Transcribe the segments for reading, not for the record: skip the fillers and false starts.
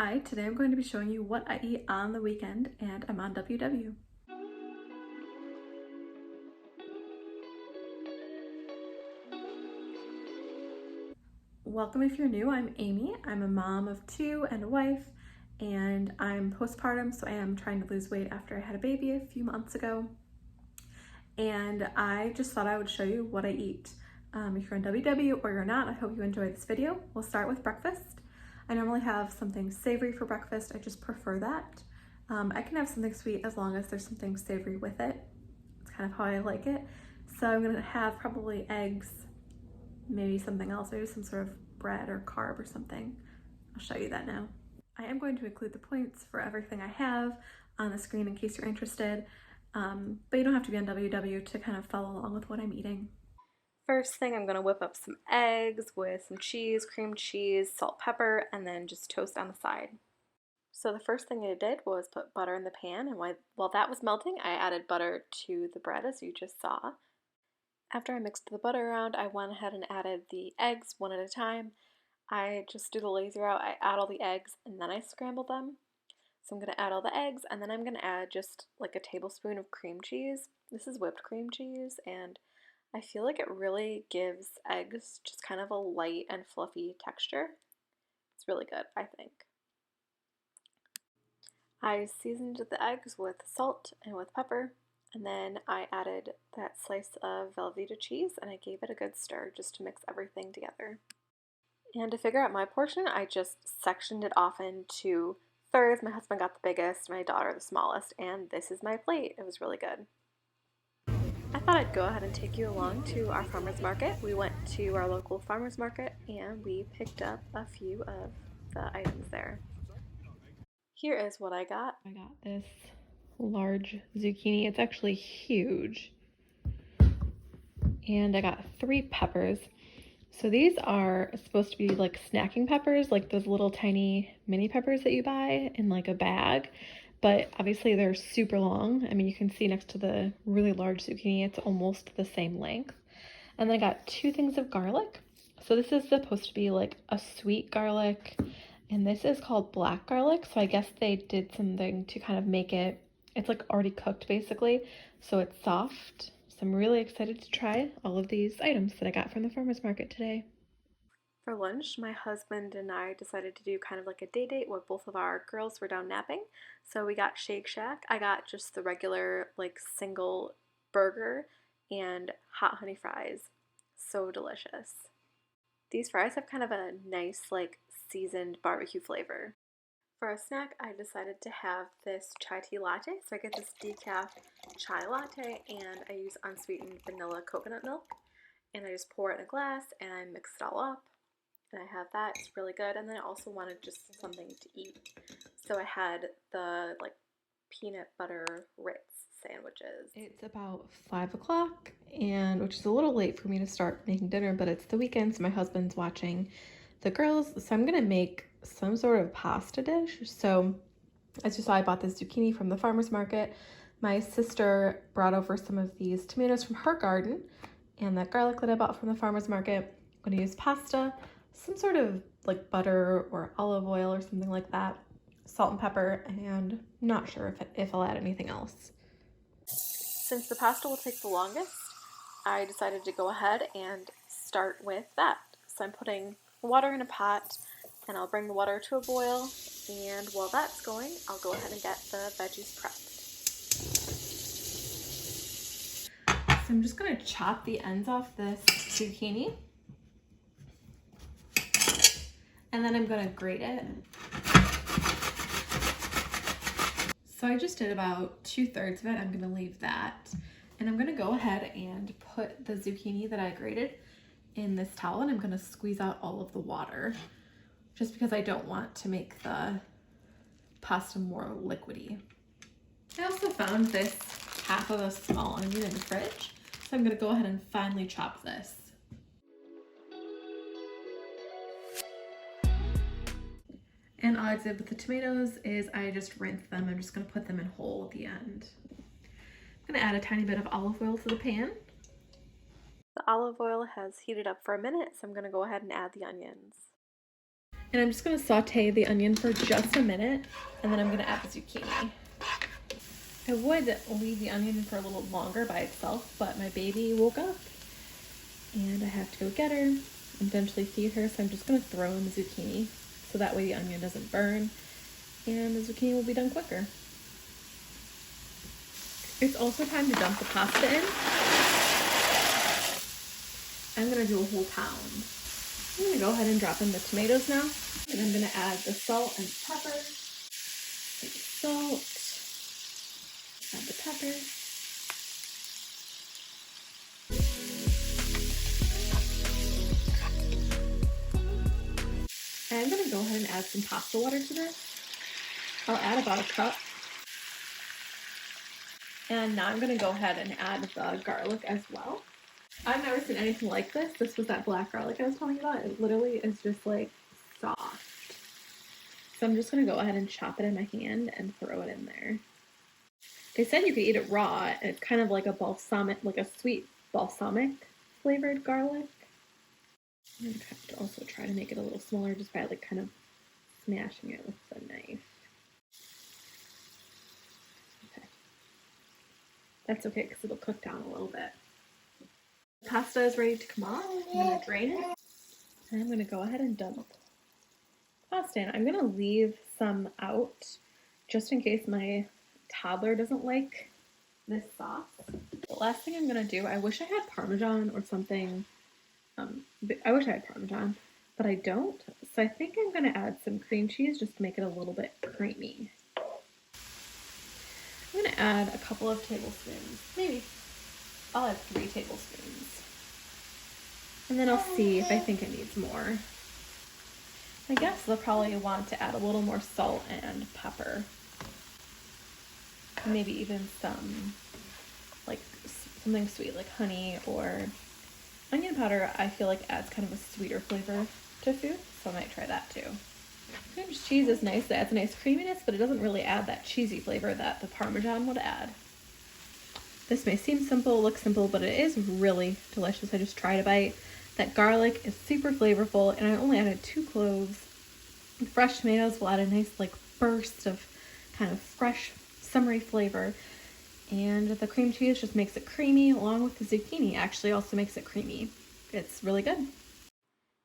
Hi, today I'm going to be showing you what I eat on the weekend, and I'm on WW. Welcome if you're new, I'm Amy. I'm a mom of two and a wife, and I'm postpartum, so I am trying to lose weight after I had a baby a few months ago. And I just thought I would show you what I eat. If you're on WW or you're not, I hope you enjoy this video. We'll start with breakfast. I normally have something savory for breakfast. I just prefer that. I can have something sweet as long as there's something savory with it. It's kind of how I like it. So I'm gonna have probably eggs, maybe something else, maybe some sort of bread or carb or something. I'll show you that now. I am going to include the points for everything I have on the screen in case you're interested. But you don't have to be on WW to kind of follow along with what I'm eating. First thing, I'm gonna whip up some eggs with some cheese, cream cheese, salt, pepper, and then just toast on the side. So the first thing I did was put butter in the pan, and while that was melting, I added butter to the bread as you just saw. After I mixed the butter around, I went ahead and added the eggs one at a time. I just do the lazy route. I add all the eggs and then I scramble them. So I'm going to add all the eggs, and then I'm going to add just like a tablespoon of cream cheese. This is whipped cream cheese, and I feel like it really gives eggs just kind of a light and fluffy texture. It's really good, I think. I seasoned the eggs with salt and with pepper, and then I added that slice of Velveeta cheese and I gave it a good stir just to mix everything together. And to figure out my portion, I just sectioned it off into thirds. My husband got the biggest, my daughter the smallest, and this is my plate. It was really good. I thought I'd go ahead and take you along to our farmer's market. We went to our local farmer's market and we picked up a few of the items there. Here is what I got. I got this large zucchini. It's actually huge. And I got 3 peppers. So these are supposed to be like snacking peppers, like those little tiny mini peppers that you buy in like a bag. But obviously they're super long. I mean, you can see next to the really large zucchini, it's almost the same length. And then I got 2 things of garlic. So this is supposed to be like a sweet garlic, and this is called black garlic. So I guess they did something to kind of make it, it's like already cooked basically, so it's soft. So I'm really excited to try all of these items that I got from the farmer's market today. For lunch, my husband and I decided to do kind of like a day date where both of our girls were down napping. So we got Shake Shack. I got just the regular like single burger and hot honey fries. So delicious. These fries have kind of a nice like seasoned barbecue flavor. For a snack, I decided to have this chai tea latte. So I get this decaf chai latte and I use unsweetened vanilla coconut milk. And I just pour it in a glass and I mix it all up. And I have that. It's really good. And then I also wanted just something to eat. So I had the like peanut butter Ritz sandwiches. It's about 5 o'clock, and which is a little late for me to start making dinner, but it's the weekend, so my husband's watching the girls. So I'm gonna make some sort of pasta dish. So as you saw, I bought this zucchini from the farmer's market. My sister brought over some of these tomatoes from her garden and that garlic that I bought from the farmer's market. I'm gonna use pasta, some sort of like butter or olive oil or something like that, salt and pepper, and I'm not sure if I'll add anything else. Since the pasta will take the longest, I decided to go ahead and start with that. So I'm putting water in a pot, and I'll bring the water to a boil, and while that's going, I'll go ahead and get the veggies prepped. So I'm just gonna chop the ends off this zucchini, and then I'm gonna grate it. So I just did about 2/3 of it. I'm gonna leave that. And I'm gonna go ahead and put the zucchini that I grated in this towel, and I'm gonna squeeze out all of the water just because I don't want to make the pasta more liquidy. I also found this half of a small onion in the fridge, so I'm gonna go ahead and finely chop this. And all I did with the tomatoes is I just rinsed them. I'm just gonna put them in whole at the end. I'm gonna add a tiny bit of olive oil to the pan. The olive oil has heated up for a minute, so I'm gonna go ahead and add the onions. And I'm just gonna saute the onion for just a minute, and then I'm gonna add the zucchini. I would leave the onion for a little longer by itself, but my baby woke up and I have to go get her and eventually feed her, so I'm just gonna throw in the zucchini so that way the onion doesn't burn and the zucchini will be done quicker. It's also time to dump the pasta in. I'm gonna do a whole pound. I'm gonna go ahead and drop in the tomatoes now, and I'm gonna add the salt and pepper. Add the salt, add the pepper. And I'm gonna go ahead and add some pasta water to this. I'll add about a cup. And now I'm gonna go ahead and add the garlic as well. I've never seen anything like this. This was that black garlic I was telling you about. It literally is just like soft. So I'm just gonna go ahead and chop it in my hand and throw it in there. They said you could eat it raw, and it's kind of like a balsamic, like a sweet balsamic flavored garlic. I'm gonna have to also try to make it a little smaller just by like kind of smashing it with the knife. Okay. That's okay because it'll cook down a little bit. The pasta is ready to come off. I'm gonna drain it. And I'm gonna go ahead and dump pasta in. I'm gonna leave some out just in case my toddler doesn't like this sauce. The last thing I'm gonna do, I wish I had Parmesan or something. I wish I had Parmesan, but I don't. So I think I'm gonna add some cream cheese just to make it a little bit creamy. I'm gonna add a couple of tablespoons. Maybe I'll add 3 tablespoons. And then I'll see if I think it needs more. I guess they'll probably want to add a little more salt and pepper. Maybe even some, like something sweet like honey or onion powder. I feel like adds kind of a sweeter flavor to food, so I might try that too. Cream cheese is nice. It adds a nice creaminess, but it doesn't really add that cheesy flavor that the Parmesan would add. This may seem simple, look simple, but it is really delicious. I just tried a bite. That garlic is super flavorful, and I only added 2 cloves. Fresh tomatoes will add a nice like burst of kind of fresh summery flavor, and the cream cheese just makes it creamy, along with the zucchini actually also makes it creamy. It's really good.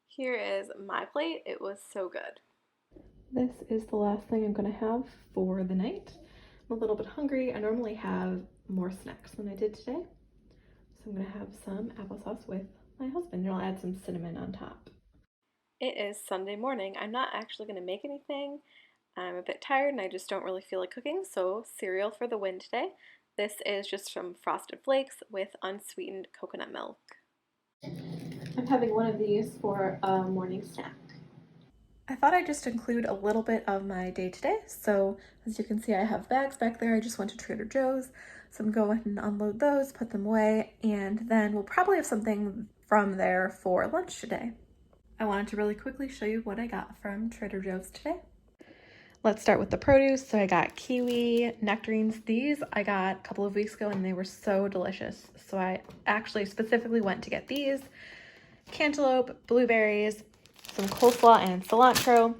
Here is my plate. It was so good. This is the last thing I'm gonna have for the night. I'm a little bit hungry. I normally have more snacks than I did today, so I'm gonna have some applesauce with my husband, and I'll add some cinnamon on top. It is Sunday morning. I'm not actually gonna make anything. I'm a bit tired and I just don't really feel like cooking, so cereal for the win today. This is just from Frosted Flakes with unsweetened coconut milk. I'm having one of these for a morning snack. I thought I'd just include a little bit of my day today. So as you can see, I have bags back there. I just went to Trader Joe's. So I'm going to unload those, put them away, and then we'll probably have something from there for lunch today. I wanted to really quickly show you what I got from Trader Joe's today. Let's start with the produce. So I got kiwi nectarines. These I got a couple of weeks ago and they were so delicious. So I actually specifically went to get these. Cantaloupe, blueberries, some coleslaw and cilantro,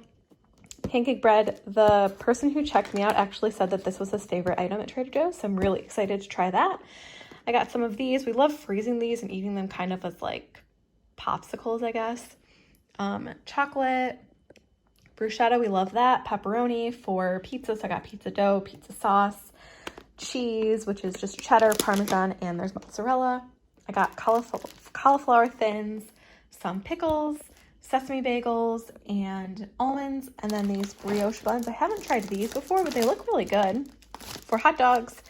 pancake bread. The person who checked me out actually said that this was his favorite item at Trader Joe's, so I'm really excited to try that. I got some of these. We love freezing these and eating them kind of as like popsicles, I guess. Chocolate, bruschetta, we love that. Pepperoni for pizza, so I got pizza dough, pizza sauce, cheese, which is just cheddar, Parmesan, and there's mozzarella. I got cauliflower thins, some pickles, sesame bagels, and almonds, and then these brioche buns. I haven't tried these before, but they look really good. For hot dogs,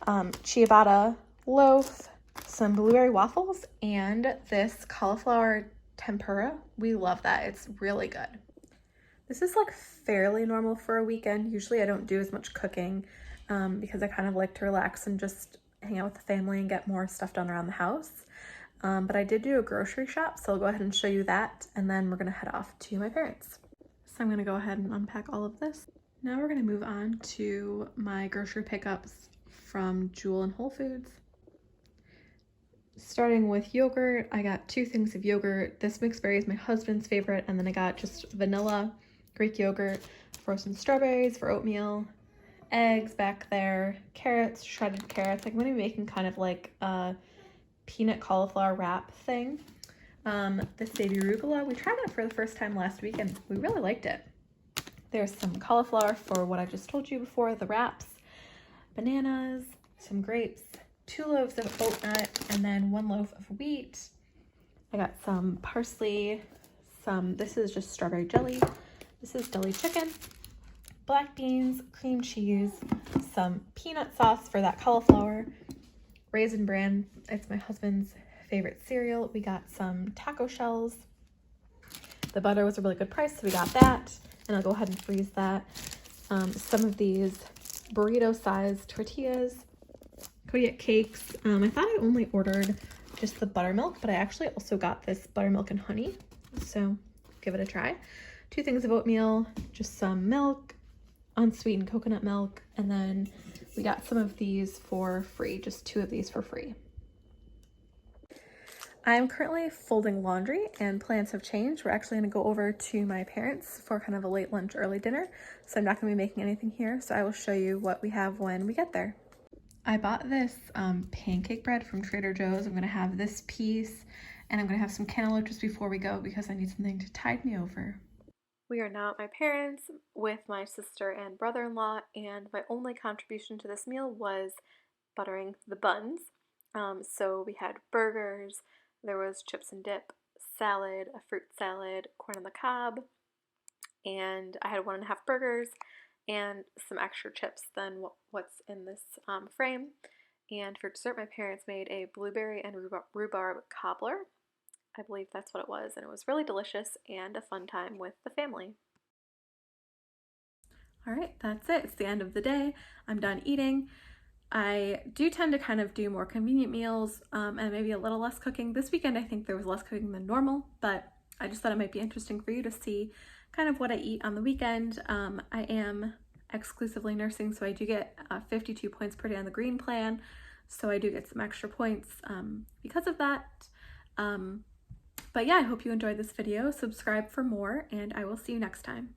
ciabatta loaf, some blueberry waffles, and this cauliflower tempura. We love that. It's really good. This is like fairly normal for a weekend. Usually I don't do as much cooking because I kind of like to relax and just hang out with the family and get more stuff done around the house. But I did do a grocery shop, so I'll go ahead and show you that, and then we're gonna head off to my parents'. So I'm gonna go ahead and unpack all of this. Now we're gonna move on to my grocery pickups from Jewel and Whole Foods. Starting with yogurt, I got 2 things of yogurt. This mixed berry is my husband's favorite, and then I got just vanilla, Greek yogurt, frozen strawberries for oatmeal, eggs back there, carrots, shredded carrots. Like I'm gonna be making kind of like a peanut cauliflower wrap thing. This baby arugula, we tried it for the first time last week and we really liked it. There's some cauliflower for what I just told you before, the wraps, bananas, some grapes, 2 loaves of oat nut, and then 1 loaf of wheat. I got some parsley, this is just strawberry jelly. This is deli chicken, black beans, cream cheese, some peanut sauce for that cauliflower, Raisin Bran, it's my husband's favorite cereal. We got some taco shells. The butter was a really good price, so we got that, and I'll go ahead and freeze that. Some of these burrito-sized tortillas, Kodiak cakes. I thought I only ordered just the buttermilk, but I actually also got this buttermilk and honey, so give it a try. 2 things of oatmeal, just some milk, unsweetened coconut milk, and then we got some of these for free, just 2 of these for free. I'm currently folding laundry and plans have changed. We're actually gonna go over to my parents for kind of a late lunch, early dinner. So I'm not gonna be making anything here. So I will show you what we have when we get there. I bought this pancake bread from Trader Joe's. I'm gonna have this piece and I'm gonna have some cantaloupe just before we go because I need something to tide me over. We are now at my parents' with my sister and brother-in-law, and my only contribution to this meal was buttering the buns. So we had burgers, there was chips and dip, salad, a fruit salad, corn on the cob, and I had 1.5 burgers and some extra chips than what's in this frame. And for dessert, my parents made a blueberry and rhubarb cobbler. I believe that's what it was, and it was really delicious and a fun time with the family. All right, that's it. It's the end of the day. I'm done eating. I do tend to kind of do more convenient meals and maybe a little less cooking. This weekend I think there was less cooking than normal, but I just thought it might be interesting for you to see kind of what I eat on the weekend. I am exclusively nursing, so I do get 52 points per day on the green plan, so I do get some extra points because of that. But yeah, I hope you enjoyed this video. Subscribe for more, and I will see you next time.